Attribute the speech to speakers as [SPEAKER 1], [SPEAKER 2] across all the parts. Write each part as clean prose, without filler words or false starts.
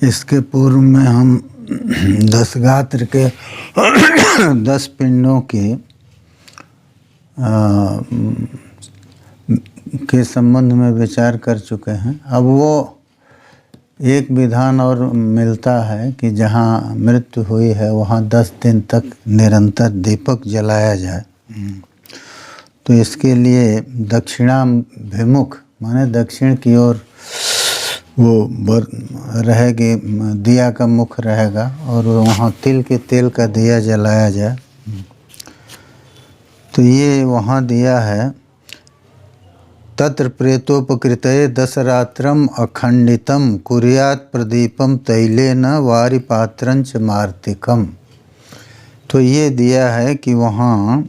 [SPEAKER 1] इसके पूर्व में हम 10 गात्र के 10 पिंडों के संबंध में विचार कर चुके हैं। अब वो एक विधान और मिलता है कि जहाँ मृत्यु हुई है वहाँ 10 दिन तक निरंतर दीपक जलाया जाए। तो इसके लिए दक्षिणाभिमुख माने दक्षिण की ओर वो रहेगी, दिया का मुख रहेगा और वहाँ तिल के तेल का दिया जलाया जाए। तो ये वहाँ दिया है, तत्र प्रेतोपकृतये 10 रात्रम अखंडितम कुर्यात् प्रदीपम तैलेन वारिपात्रंच मार्तिकम। तो ये दिया है कि वहाँ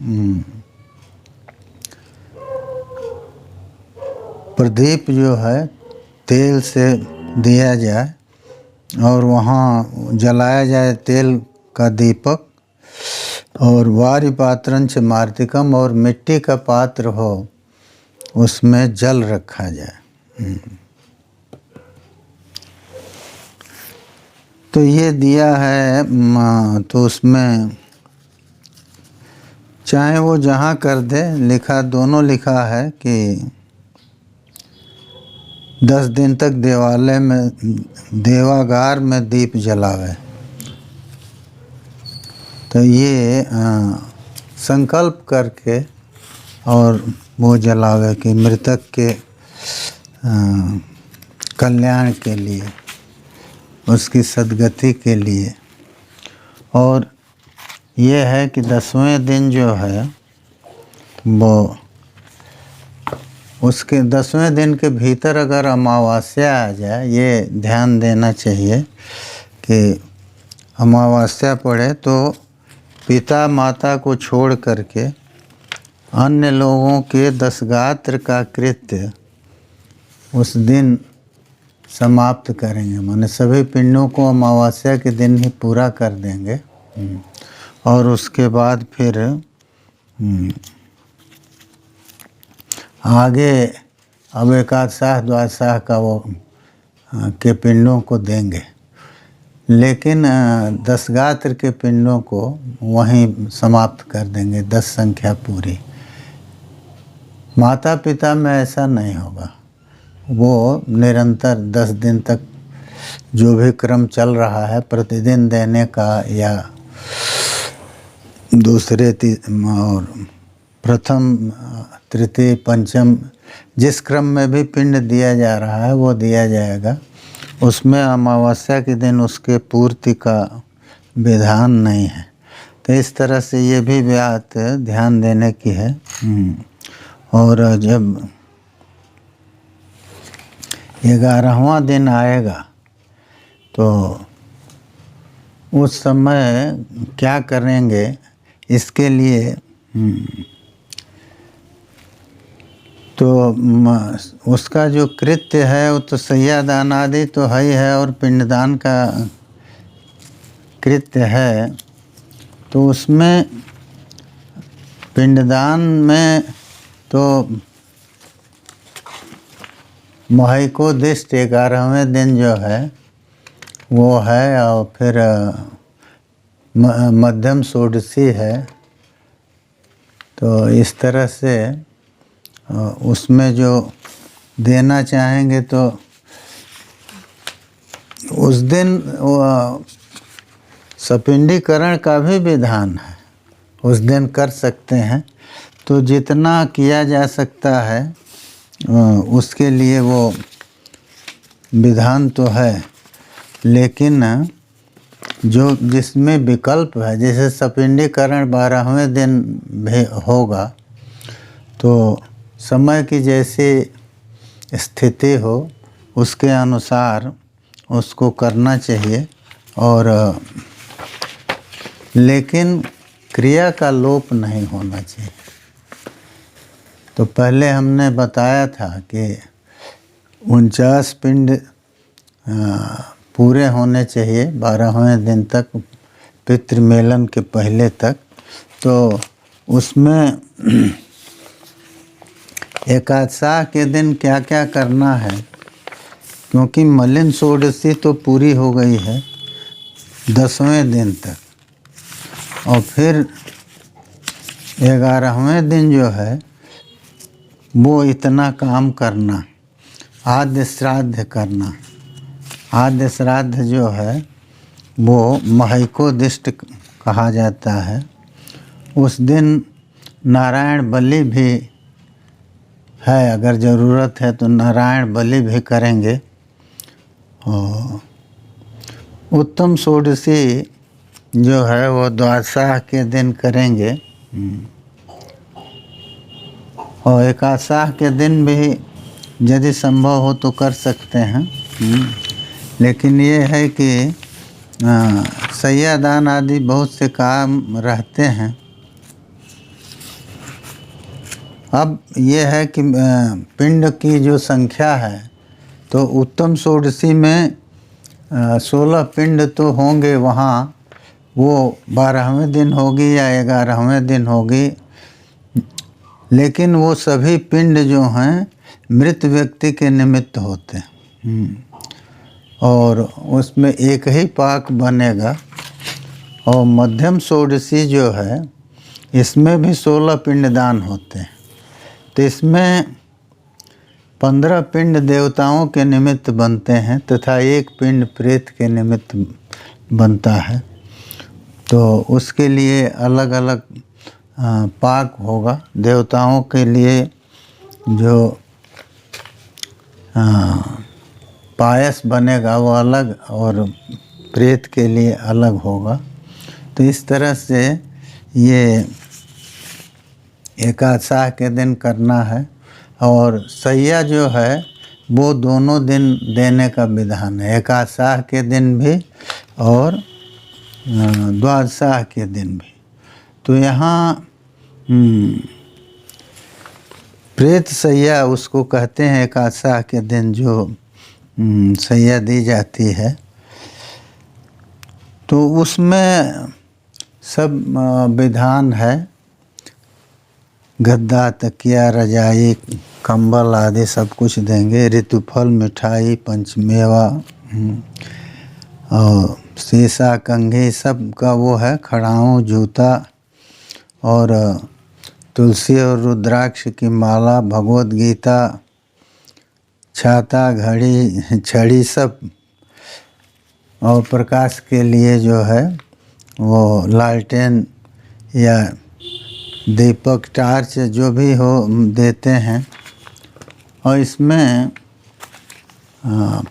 [SPEAKER 1] प्रदीप जो है तेल से दिया जाए और वहाँ जलाया जाए तेल का दीपक, और वारिपात्रंच मार्तिकम, और मिट्टी का पात्र हो उसमें जल रखा जाए। तो ये दिया है, तो उसमें चाहे वो जहाँ कर दे, लिखा दोनों लिखा है कि 10 दिन तक देवालय में देवागार में दीप जलावे। तो ये संकल्प करके और वो जलावे कि मृतक के कल्याण के लिए, उसकी सद्गति के लिए। और ये है कि 10वें दिन जो है वो उसके 10वें दिन के भीतर अगर अमावस्या आ जाए, ये ध्यान देना चाहिए कि अमावस्या पड़े तो पिता माता को छोड़ करके अन्य लोगों के 10 गात्र का कृत्य उस दिन समाप्त करेंगे। माने सभी पिंडों को अमावस्या के दिन ही पूरा कर देंगे और उसके बाद फिर आगे अब एकादशाह द्वादशाह का वो के पिंडों को देंगे, लेकिन 10 गात्र के पिंडों को वहीं समाप्त कर देंगे, 10 संख्या पूरी। माता पिता में ऐसा नहीं होगा, वो निरंतर 10 दिन तक जो भी क्रम चल रहा है प्रतिदिन देने का, या दूसरे और प्रथम तृतीय पंचम जिस क्रम में भी पिंड दिया जा रहा है वो दिया जाएगा। उसमें अमावस्या के दिन उसके पूर्ति का विधान नहीं है। तो इस तरह से ये भी बात ध्यान देने की है। और जब 11वां दिन आएगा तो उस समय क्या करेंगे, इसके लिए तो उसका जो कृत्य है वो तो सैयादान आदि तो है ही है, और पिंडदान का कृत्य है। तो उसमें पिंडदान में तो महैकोदिष्ट 11वें दिन जो है वो है, और फिर मध्यम षोडशी है। तो इस तरह से उसमें जो देना चाहेंगे तो उस दिन सपिंडीकरण का भी विधान है, उस दिन कर सकते हैं। तो जितना किया जा सकता है उसके लिए वो विधान तो है, लेकिन जो जिसमें विकल्प है, जैसे सपिंडीकरण 12वें दिन भी होगा तो समय की जैसी स्थिति हो उसके अनुसार उसको करना चाहिए, और लेकिन क्रिया का लोप नहीं होना चाहिए। तो पहले हमने बताया था कि 49 पिंड पूरे होने चाहिए 12वें दिन तक, पितृमेलन के पहले तक। तो उसमें एकादशाह के दिन क्या क्या करना है, क्योंकि मलिन षोडशी तो पूरी हो गई है 10वें दिन तक, और फिर 11वें दिन जो है वो इतना काम करना, आद्य श्राद्ध करना। आद्य श्राद्ध जो है वो महैकोदिष्ट कहा जाता है। उस दिन नारायण बलि भी है, अगर ज़रूरत है तो नारायण बलि भी करेंगे। और उत्तम षोडशी जो है वो द्वादशाह के दिन करेंगे, और एकादशाह के दिन भी यदि संभव हो तो कर सकते हैं। लेकिन ये है कि सैया दान आदि बहुत से काम रहते हैं। अब ये है कि पिंड की जो संख्या है, तो उत्तम षोडशी में 16 पिंड तो होंगे वहाँ, वो 12वें दिन होगी या 11वें दिन होगी। लेकिन वो सभी पिंड जो हैं मृत व्यक्ति के निमित्त होते हैं, और उसमें एक ही पाक बनेगा। और मध्यम षोडशी जो है इसमें भी 16 पिंडदान होते हैं। तो इसमें 15 पिंड देवताओं के निमित्त बनते हैं तथा एक पिंड प्रेत के निमित्त बनता है। तो उसके लिए अलग अलग पाक होगा। देवताओं के लिए जो पायस बनेगा वो अलग, और प्रेत के लिए अलग होगा। तो इस तरह से ये एकादशाह के दिन करना है। और सैया जो है वो दोनों दिन देने का विधान है, एकादशाह के दिन भी और द्वादशाह के दिन भी। तो यहाँ प्रेत सैया उसको कहते हैं, एकादशाह के दिन जो सैया दी जाती है। तो उसमें सब विधान है, गद्दा तकिया रजाई कंबल आदि सब कुछ देंगे। ऋतुफल मिठाई पंचमेवा और शीशा कंघी सब का वो है, खड़ाऊँ जूता और तुलसी और रुद्राक्ष की माला, भगवत गीता, छाता घड़ी छड़ी सब। और प्रकाश के लिए जो है वो लालटेन या दीपक टार्च जो भी हो देते हैं। और इसमें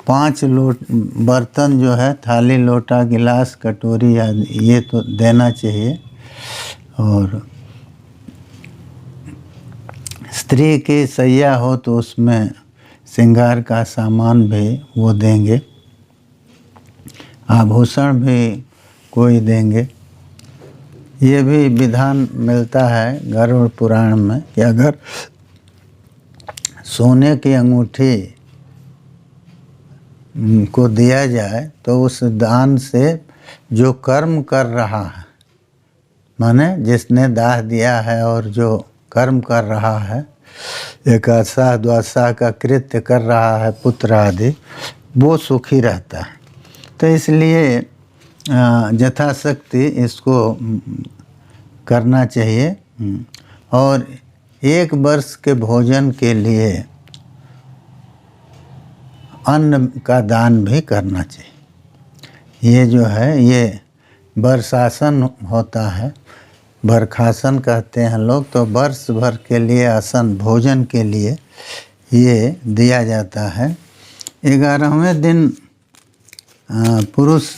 [SPEAKER 1] 5 बर्तन जो है, थाली लोटा गिलास कटोरी आदि, ये तो देना चाहिए। और स्त्री की सैया हो तो उसमें श्रृंगार का सामान भी वो देंगे, आभूषण भी कोई देंगे। ये भी विधान मिलता है गरुड़ पुराण में कि अगर सोने की अंगूठी को दिया जाए तो उस दान से जो कर्म कर रहा है, माने जिसने दाह दिया है और जो कर्म कर रहा है, एकादशाह द्वादशाह का कृत्य कर रहा है, पुत्र आदि, वो सुखी रहता है। तो इसलिए यथाशक्ति इसको करना चाहिए। और 1 वर्ष के भोजन के लिए अन्न का दान भी करना चाहिए। ये जो है ये वर्षासन होता है, बरखासन कहते हैं लोग। तो वर्ष भर के लिए आसन भोजन के लिए ये दिया जाता है। 11वें दिन पुरुष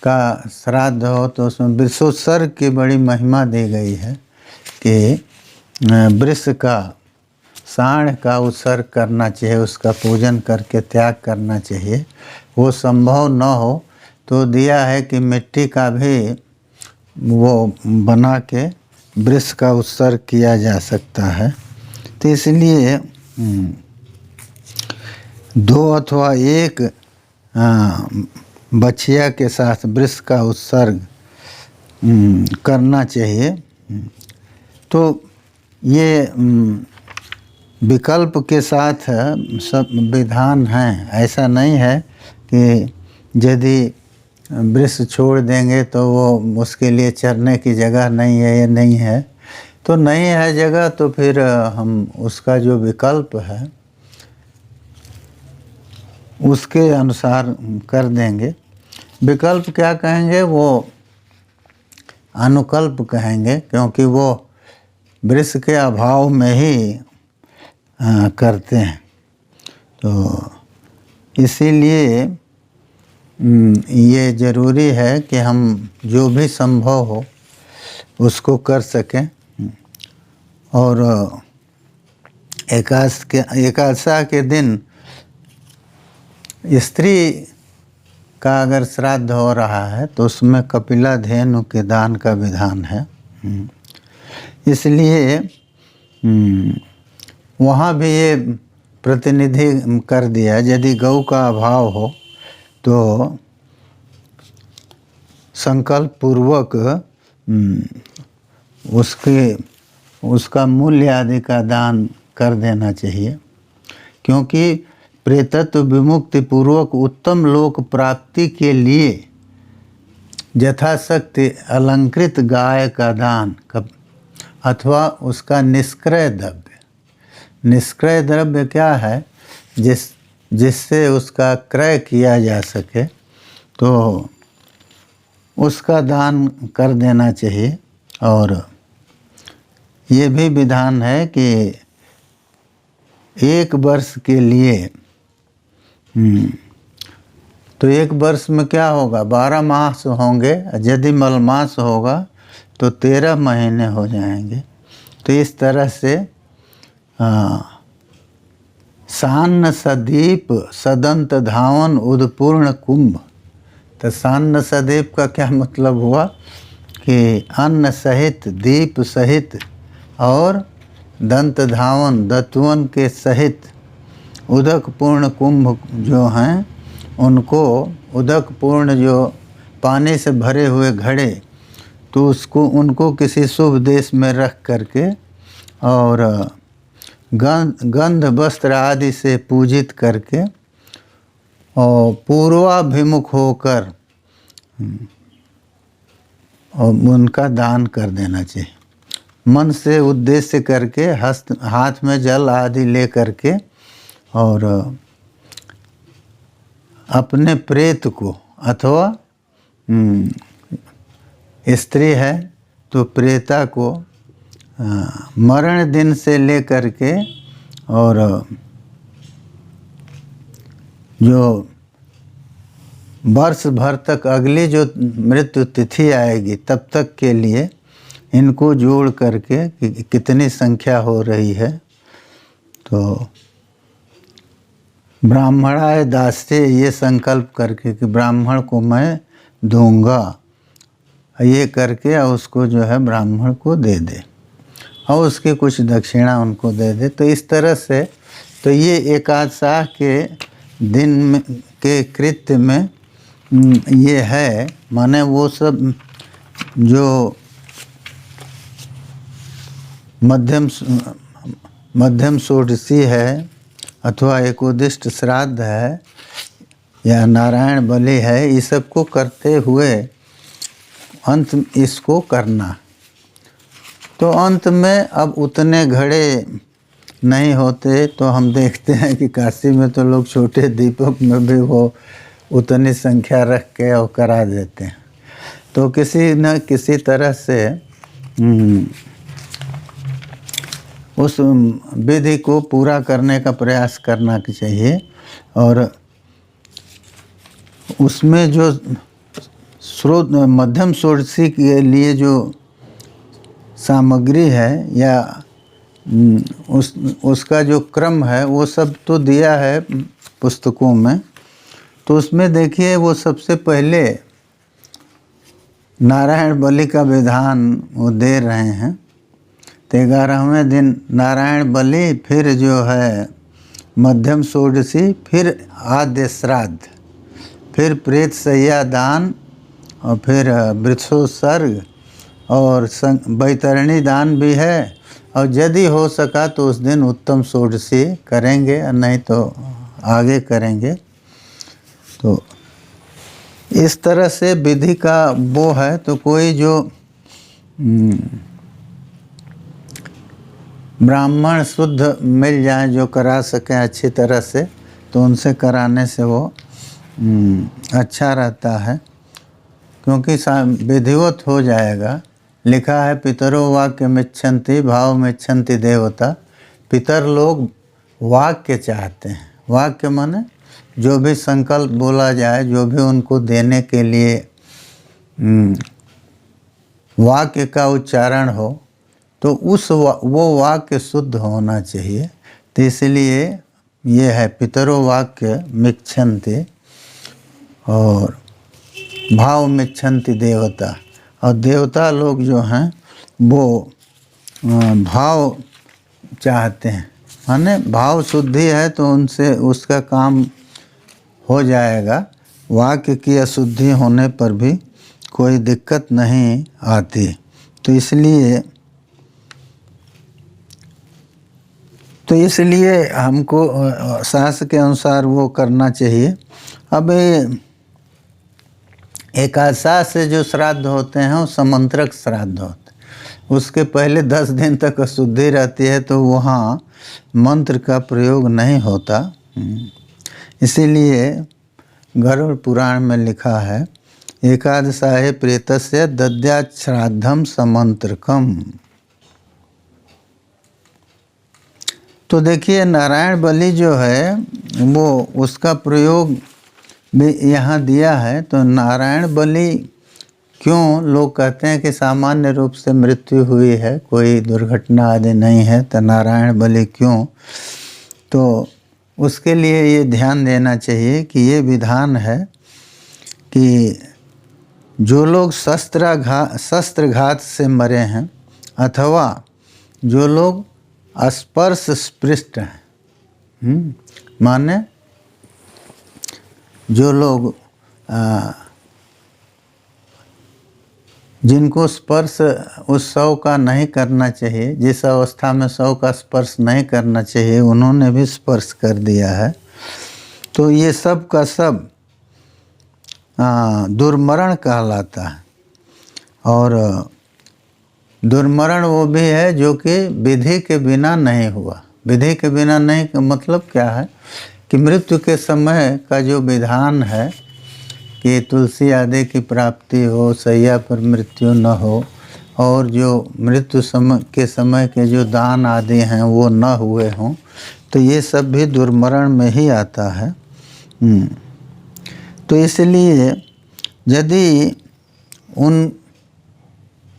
[SPEAKER 1] का श्राद्ध हो तो उसमें वृषोत्सर्ग की बड़ी महिमा दी गई है कि वृष का साँड़ का उत्सर्ग करना चाहिए, उसका पूजन करके त्याग करना चाहिए। वो संभव न हो तो दिया है कि मिट्टी का भी वो बना के वृष का उत्सर्ग किया जा सकता है। तो इसलिए 2 अथवा 1 बछिया के साथ वृष का उत्सर्ग करना चाहिए। तो ये विकल्प के साथ सब विधान हैं। ऐसा नहीं है कि यदि वृक्ष छोड़ देंगे तो वो उसके लिए चरने की जगह नहीं है, ये नहीं है। तो नहीं है जगह तो फिर हम उसका जो विकल्प है उसके अनुसार कर देंगे। विकल्प क्या कहेंगे, वो अनुकल्प कहेंगे, क्योंकि वो वृक्ष के अभाव में ही करते हैं। तो इसीलिए ये ज़रूरी है कि हम जो भी संभव हो उसको कर सकें। और एकादशा के दिन स्त्री का अगर श्राद्ध हो रहा है तो उसमें कपिला धेनु के दान का विधान है। इसलिए वहाँ भी ये प्रतिनिधि कर दिया, यदि गौ का अभाव हो तो संकल्प पूर्वक उसका मूल्य आदि का दान कर देना चाहिए, क्योंकि प्रेतत्व विमुक्ति पूर्वक उत्तम लोक प्राप्ति के लिए यथाशक्ति अलंकृत गाय का दान अथवा उसका निष्क्रय द्रव्य। निष्क्रय द्रव्य क्या है, जिससे उसका क्रय किया जा सके, तो उसका दान कर देना चाहिए। और ये भी विधान है कि 1 वर्ष के लिए तो 1 वर्ष में क्या होगा, 12 मास होंगे। यदि मलमास होगा तो 13 महीने हो जाएंगे। तो इस तरह से सान्न सदीप सदंत धावन उदपूर्ण कुंभ। तो सान्न सदीप का क्या मतलब हुआ कि अन्न सहित, दीप सहित और दंत धावन दत्वन के सहित उदक पूर्ण कुंभ जो हैं उनको, उदक पूर्ण जो पानी से भरे हुए घड़े, तो उनको किसी शुभ देश में रख करके और गंध वस्त्र आदि से पूजित करके और पूर्वाभिमुख होकर और उनका दान कर देना चाहिए। मन से उद्देश्य करके हाथ में जल आदि ले करके और अपने प्रेत को, अथवा स्त्री है तो प्रेता को मरण दिन से ले करके और जो वर्ष भर तक अगली जो मृत्यु तिथि आएगी तब तक के लिए इनको जोड़ करके कितनी संख्या हो रही है, तो ब्राह्मणाय दास्ये ये संकल्प करके कि ब्राह्मण को मैं दूंगा, ये करके और उसको जो है ब्राह्मण को दे दे और उसकी कुछ दक्षिणा उनको दे दे। तो इस तरह से तो ये एकादशा के दिन के कृत्य में ये है। माने वो सब जो मध्यम षोडशी है अथवा एकोदिष्ट श्राद्ध है या नारायण बलि है, ये सब को करते हुए अंत इसको करना। तो अंत में अब उतने घड़े नहीं होते, तो हम देखते हैं कि काशी में तो लोग छोटे दीपक में भी वो उतनी संख्या रख के और करा देते हैं। तो किसी न किसी तरह से उस विधि को पूरा करने का प्रयास करना चाहिए। और उसमें जो स्रोत मध्यम षोडशी के लिए जो सामग्री है या उसका जो क्रम है वो सब तो दिया है पुस्तकों में। तो उसमें देखिए वो सबसे पहले नारायण बलि का विधान वो दे रहे हैं। तो 11वें दिन नारायण बलि, फिर जो है मध्यम षोडशी, फिर आद्य श्राद्ध, फिर प्रेत सैया दान और फिर वृक्षोत्सर्ग और वैतरणी दान भी है और यदि हो सका तो उस दिन उत्तम षोडशी करेंगे, और नहीं तो आगे करेंगे। तो इस तरह से विधि का वो है। तो कोई जो ब्राह्मण शुद्ध मिल जाए जो करा सकें अच्छी तरह से, तो उनसे कराने से वो अच्छा रहता है, क्योंकि विधिवत हो जाएगा। लिखा है पितरो वाक्य मिच्छन्ति भाव मिच्छन्ति देवता। पितर लोग वाक्य चाहते हैं। वाक्य माने जो भी संकल्प बोला जाए, जो भी उनको देने के लिए वाक्य का उच्चारण हो, तो वो वाक्य शुद्ध होना चाहिए। तो इसलिए ये है पितरो वाक्य मिच्छन्ति और भाव मिच्छन्ति देवता। और देवता लोग जो हैं वो भाव चाहते हैं, माने भाव शुद्धि है तो उनसे उसका काम हो जाएगा। वाक्य की अशुद्धि होने पर भी कोई दिक्कत नहीं आती। तो इसलिए हमको शास्त्र के अनुसार वो करना चाहिए। अब एकादशाह से जो श्राद्ध होते हैं वो समंत्रक श्राद्ध होते हैं। उसके पहले 10 दिन तक अशुद्धि रहती है, तो वहाँ मंत्र का प्रयोग नहीं होता। इसीलिए गरुड़ पुराण में लिखा है एकादशाहे प्रेतस्य दद्यात् श्राद्धम समंत्रकम। तो देखिए नारायण बलि जो है वो उसका प्रयोग भी यहाँ दिया है। तो नारायण बलि क्यों लोग कहते हैं कि सामान्य रूप से मृत्यु हुई है, कोई दुर्घटना आदि नहीं है, तो नारायण बलि क्यों? तो उसके लिए ये ध्यान देना चाहिए कि ये विधान है कि जो लोग शस्त्रघात से मरे हैं, अथवा जो लोग स्पर्श स्पृष्ट हैं, माने जो लोग जिनको स्पर्श उस शव का नहीं करना चाहिए, जिस अवस्था में शव का स्पर्श नहीं करना चाहिए उन्होंने भी स्पर्श कर दिया है, तो ये सब का सब दुर्मरण कहलाता है। और दुर्मरण वो भी है जो कि विधि के बिना नहीं हुआ। विधि के बिना नहीं का मतलब क्या है कि मृत्यु के समय का जो विधान है कि तुलसी आदि की प्राप्ति हो, शैया पर मृत्यु न हो, और जो मृत्यु के समय के जो दान आदि हैं वो न हुए हों, तो ये सब भी दुर्मरण में ही आता है। तो इसलिए यदि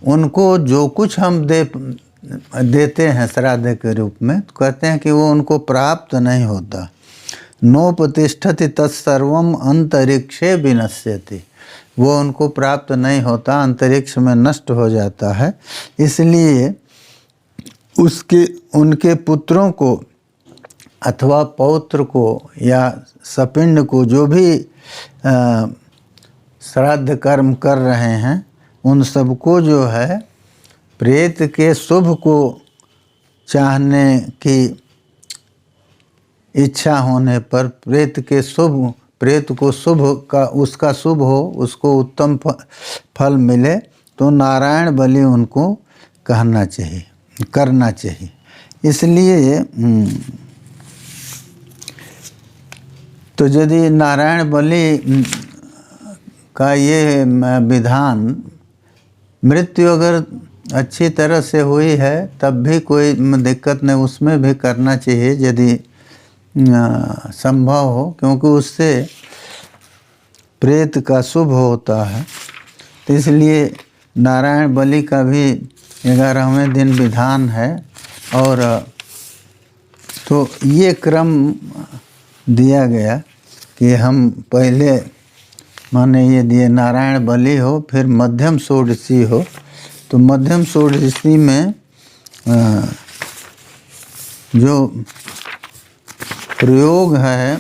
[SPEAKER 1] उनको जो कुछ हम देते हैं श्राद्ध के रूप में, तो कहते हैं कि वो उनको प्राप्त नहीं होता। नोपतिष्ठति तत्सर्वम अंतरिक्षे विनश्यति, वो उनको प्राप्त नहीं होता, अंतरिक्ष में नष्ट हो जाता है। इसलिए उनके पुत्रों को अथवा पौत्र को या सपिंड को जो भी श्राद्ध कर्म कर रहे हैं, उन सबको जो है प्रेत के शुभ को चाहने की इच्छा होने पर, प्रेत को शुभ का उसका शुभ हो, उसको उत्तम फल मिले, तो नारायण बलि उनको करना चाहिए। इसलिए तो यदि नारायण बलि का ये विधान, मृत्यु अगर अच्छी तरह से हुई है तब भी कोई दिक्कत नहीं, उसमें भी करना चाहिए यदि संभव हो, क्योंकि उससे प्रेत का शुभ होता है। तो इसलिए नारायण बलि का भी 11वें दिन विधान है। और तो ये क्रम दिया गया कि हम पहले माने ये दिए नारायण बलि हो, फिर मध्यम षोडशी हो। तो मध्यम षोडशी में जो प्रयोग है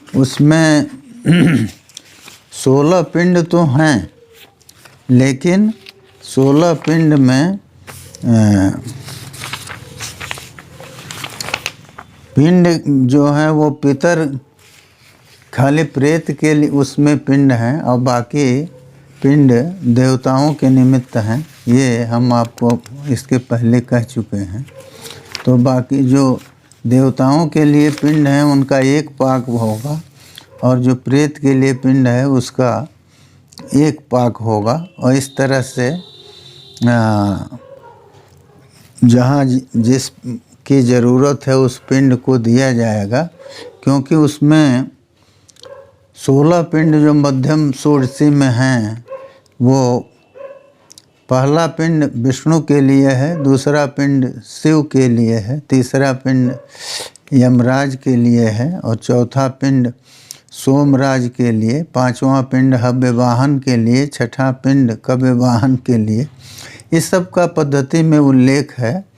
[SPEAKER 1] उसमें 16 पिंड तो हैं, लेकिन 16 पिंड में पिंड जो है वो पितर खाली प्रेत के लिए उसमें पिंड हैं और बाकी पिंड देवताओं के निमित्त हैं। ये हम आपको इसके पहले कह चुके हैं। तो बाकी जो देवताओं के लिए पिंड है उनका एक पाक होगा और जो प्रेत के लिए पिंड है उसका एक पाक होगा। और इस तरह से जहाँ जिस की ज़रूरत है उस पिंड को दिया जाएगा, क्योंकि उसमें 16 पिंड जो मध्यम षोडशी में हैं वो पहला पिंड विष्णु के लिए है, दूसरा पिंड शिव के लिए है, तीसरा पिंड यमराज के लिए है और चौथा पिंड सोमराज के लिए, पांचवा पिंड हव्यवाहन के लिए, छठा पिंड कव्यवाहन के लिए। इस सब का पद्धति में उल्लेख है।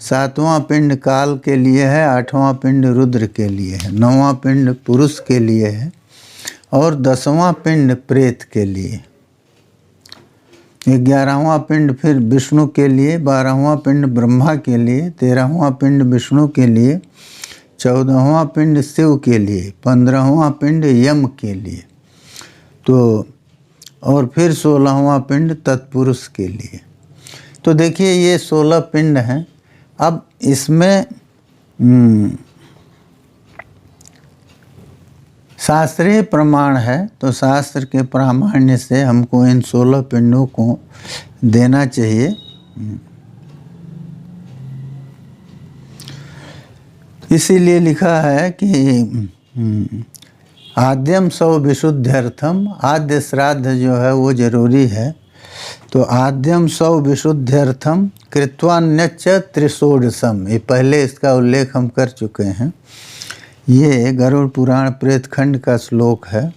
[SPEAKER 1] सातवां पिंड काल के लिए है, आठवां पिंड रुद्र के लिए है, नौवां पिंड पुरुष के लिए है और 10वां पिंड प्रेत के लिए, 11वां पिंड फिर विष्णु के लिए, 12वां पिंड ब्रह्मा के लिए, 13वां पिंड विष्णु के लिए, 14वां पिंड शिव के लिए, 15वां पिंड यम के लिए, तो और फिर 16वां पिंड तत्पुरुष के लिए। तो देखिए ये 16 पिंड हैं। अब इसमें शास्त्रीय प्रमाण है, तो शास्त्र के प्रामाण्य से हमको इन 16 पिंडों को देना चाहिए। इसीलिए लिखा है कि आद्यम सौ विशुद्ध्यर्थम, आद्य श्राद्ध जो है वो जरूरी है। तो आद्यम सौ विशुद्ध्यर्थम कृत्वान्यच्च त्रिषोडशम, ये पहले इसका उल्लेख हम कर चुके हैं। ये गरुड़ पुराण प्रेतखंड का श्लोक है।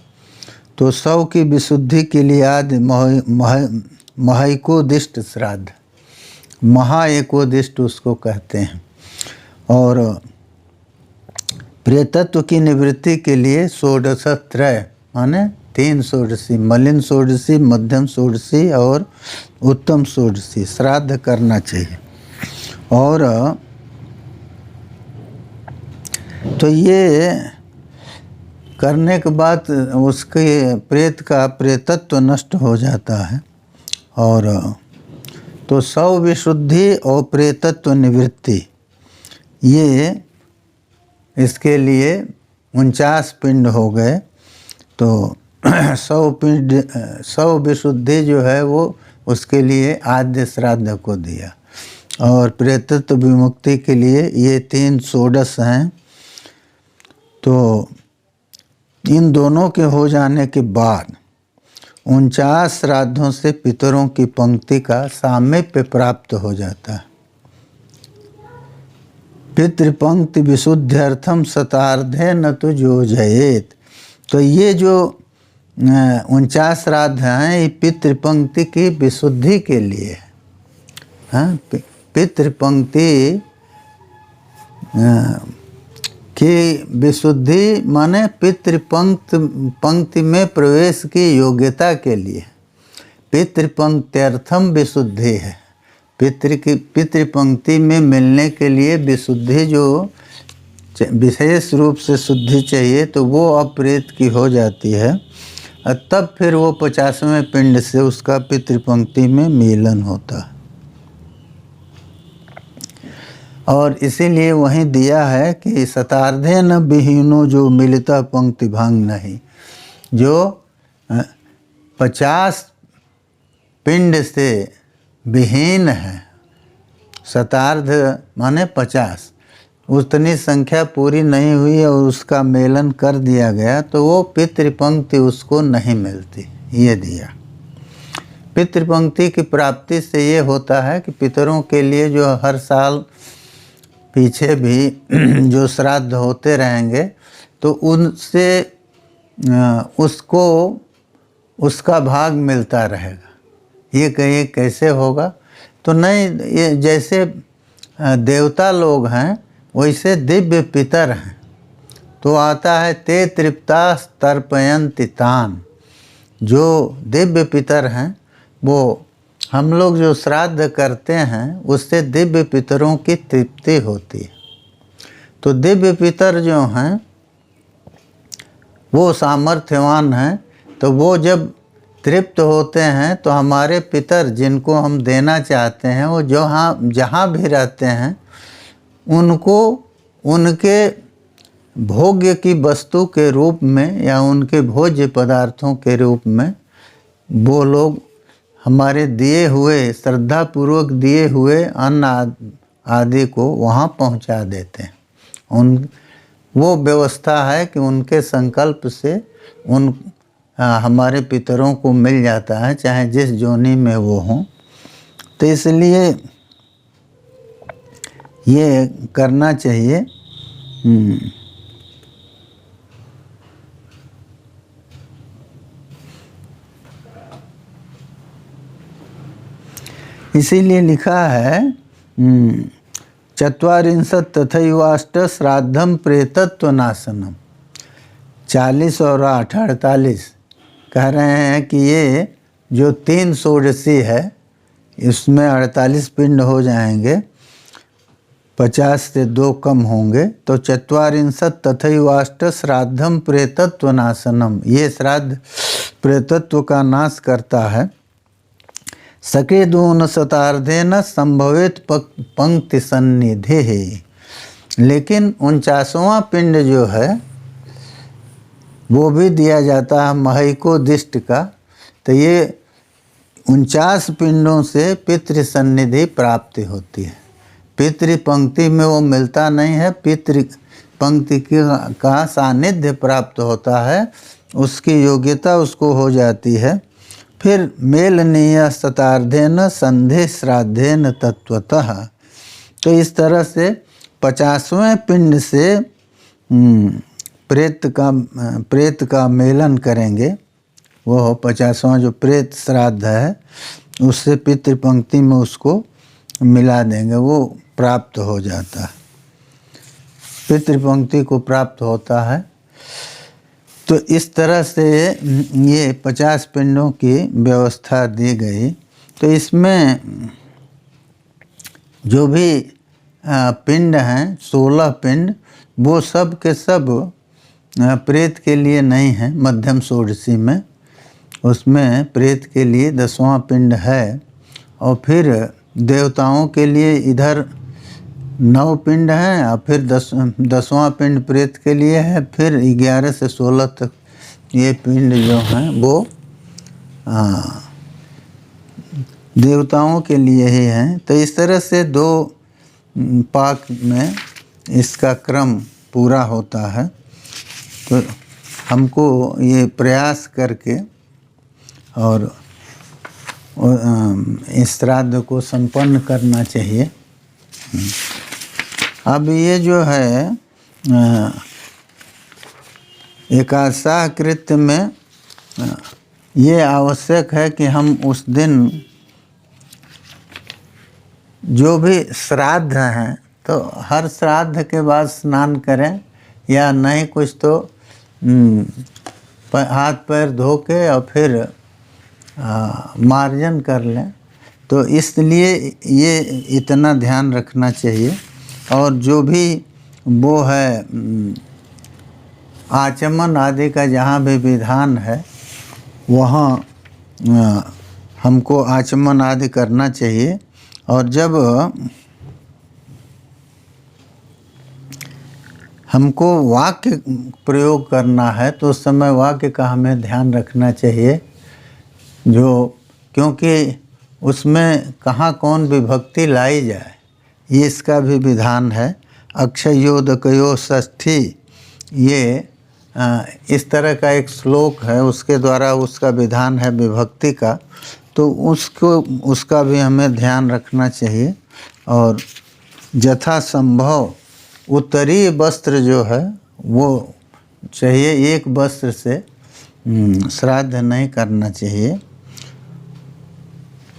[SPEAKER 1] तो सौ की विशुद्धि के लिए आदि महाएकोदिष्ट श्राद्ध, महाएकोदिष्ट उसको कहते हैं। और प्रेतत्व की निवृत्ति के लिए षोडशत्रय माने 3 षोडशी, मलिन षोडशी, मध्यम षोडशी और उत्तम षोडशी श्राद्ध करना चाहिए। और तो ये करने के बाद उसके प्रेत का प्रेतत्व नष्ट हो जाता है। और तो सौ विशुद्धि और प्रेतत्व निवृत्ति, ये इसके लिए 49 पिंड हो गए। तो 100 विशुद्धि जो है वो उसके लिए आद्य श्राद्ध को दिया और प्रेतत्व विमुक्ति के लिए ये 3 षोडश हैं। तो इन दोनों के हो जाने के बाद 49 श्राद्धों से पितरों की पंक्ति का सामीप्य प्राप्त हो जाता है। पितृपंक्ति विशुद्ध्यर्थम शतार्धे न तो योजयेत। तो ये जो 49 श्राद्ध हैं ये पितृपंक्ति की विशुद्धि के लिए है। हाँ, पितृपंक्ति की विशुद्धि माने पितृपंक्ति में प्रवेश की योग्यता के लिए पितृपंक्त्यर्थम विशुद्धि है। पितृपंक्ति में मिलने के लिए विशुद्धि जो विशेष रूप से शुद्धि चाहिए तो वो अब प्रेत की हो जाती है। तब फिर वो 50वें पिंड से उसका पितृपंक्ति में मिलन होता है। और इसीलिए वहीं दिया है कि शतार्धे न विहीनो जो मिलता पंक्ति भांग नहीं। जो 50 पिंड से विहीन है, शतार्ध माने 50, उतनी संख्या पूरी नहीं हुई और उसका मेलन कर दिया गया तो वो पितृपंक्ति उसको नहीं मिलती। ये दिया। पितृपंक्ति की प्राप्ति से ये होता है कि पितरों के लिए जो हर साल पीछे भी जो श्राद्ध होते रहेंगे तो उनसे उसको उसका भाग मिलता रहेगा। ये कहिए कैसे होगा? तो नहीं, ये जैसे देवता लोग हैं वैसे दिव्य पितर हैं। तो आता है ते तृप्ता तर्पयन्ति तान। जो दिव्य पितर हैं वो हम लोग जो श्राद्ध करते हैं उससे दिव्य पितरों की तृप्ति होती है। तो दिव्य पितर जो हैं वो सामर्थ्यवान हैं, तो वो जब तृप्त होते हैं तो हमारे पितर जिनको हम देना चाहते हैं वो जहाँ भी रहते हैं उनको उनके भोग्य की वस्तु के रूप में या उनके भोज्य पदार्थों के रूप में वो लोग हमारे दिए हुए, श्रद्धापूर्वक दिए हुए अन्न आदि को वहाँ पहुँचा देते हैं। वो व्यवस्था है कि उनके संकल्प से हमारे पितरों को मिल जाता है, चाहे जिस जोनि में वो हों। तो इसलिए ये करना चाहिए। इसीलिए लिखा है 44 तथैवाष्ट श्राद्धम प्रेतत्व नाशनम। 40 और 8 48 कह रहे हैं कि ये जो 3 षोडशी है इसमें 48 पिंड हो जाएंगे, 50 से 2 कम होंगे। तो 44 तथैवाष्ट श्राद्धम प्रेतत्व नाशनम, ये श्राद्ध प्रेतत्व का नाश करता है। सकेदून शतार्धेन संभवित पंक्ति सन्निधि है। लेकिन 49वां पिंड जो है वो भी दिया जाता है महैको दिष्ट का। तो ये 49 पिंडों से पितृ सन्निधि प्राप्ति होती है। पितृ पंक्ति में वो मिलता नहीं है, पितृ पंक्ति का सानिध्य प्राप्त होता है, उसकी योग्यता उसको हो जाती है। फिर मेलनीय शतार्धेन संधि श्राद्धेन तत्वतः। तो इस तरह से 50वें पिंड से प्रेत का मेलन करेंगे। वो 50वां जो प्रेत श्राद्ध है उससे पितृ पंक्ति में उसको मिला देंगे, वो प्राप्त हो जाता है, पितृ पंक्ति को प्राप्त होता है। तो इस तरह से ये 50 पिंडों की व्यवस्था दी गई। तो इसमें जो भी पिंड हैं 16 पिंड, वो सब के सब प्रेत के लिए नहीं है। मध्यम षोडशी में उसमें प्रेत के लिए 10वां पिंड है, और फिर देवताओं के लिए इधर 9 पिंड हैं, और फिर 10वां पिंड प्रेत के लिए है। फिर 11 से 16 तक ये पिंड जो हैं वो देवताओं के लिए ही हैं। तो इस तरह से 2 पाक में इसका क्रम पूरा होता है। तो हमको ये प्रयास करके और इस श्राद्ध को संपन्न करना चाहिए। अब ये जो है एकादशाह कृत्य में ये आवश्यक है कि हम उस दिन जो भी श्राद्ध हैं तो हर श्राद्ध के बाद स्नान करें, या नहीं कुछ तो हाथ पैर धो के और फिर मार्जन कर लें। तो इसलिए ये इतना ध्यान रखना चाहिए। और जो भी वो है आचमन आदि का जहाँ भी विधान है वहाँ हमको आचमन आदि करना चाहिए। और जब हमको वाक्य प्रयोग करना है तो उस समय वाक्य का हमें ध्यान रखना चाहिए, क्योंकि उसमें कहाँ कौन विभक्ति लाई जाए ये इसका भी विधान है। अक्षयोदकयो षष्ठी, ये इस तरह का एक श्लोक है, उसके द्वारा उसका विधान है विभक्ति का। तो उसका भी हमें ध्यान रखना चाहिए। और यथा संभव उत्तरीय वस्त्र जो है वो चाहिए, एक वस्त्र से श्राद्ध नहीं करना चाहिए।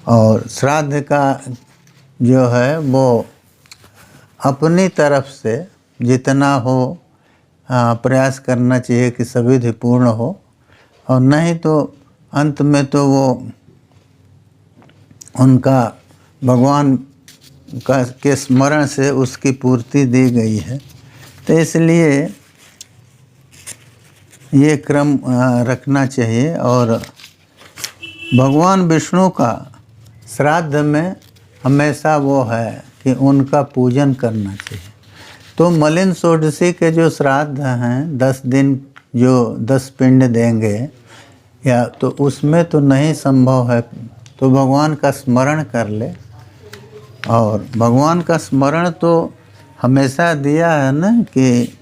[SPEAKER 1] और श्राद्ध का जो है वो अपनी तरफ से जितना हो प्रयास करना चाहिए कि सविधि पूर्ण हो, और नहीं तो अंत में तो वो उनका भगवान के स्मरण से उसकी पूर्ति दी गई है। तो इसलिए ये क्रम रखना चाहिए। और भगवान विष्णु का श्राद्ध में हमेशा वो है कि उनका पूजन करना चाहिए। तो मलिन षोडशी के जो श्राद्ध हैं 10 दिन जो 10 पिंड देंगे या तो उसमें तो नहीं संभव है, तो भगवान का स्मरण कर ले। और भगवान का स्मरण तो हमेशा दिया है ना कि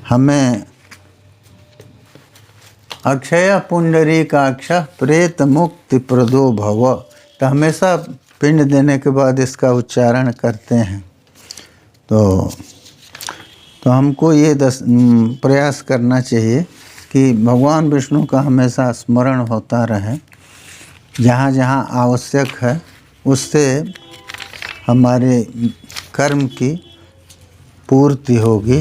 [SPEAKER 1] हमें अक्षय पुंडरीकाक्ष प्रेत मुक्ति प्रदो भव, तो हमेशा पिंड देने के बाद इसका उच्चारण करते हैं। तो हमको ये प्रयास करना चाहिए कि भगवान विष्णु का हमेशा स्मरण होता रहे। जहाँ जहाँ आवश्यक है उससे हमारे कर्म की पूर्ति होगी।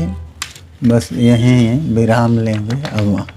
[SPEAKER 1] बस यहीं विराम लेंगे अब।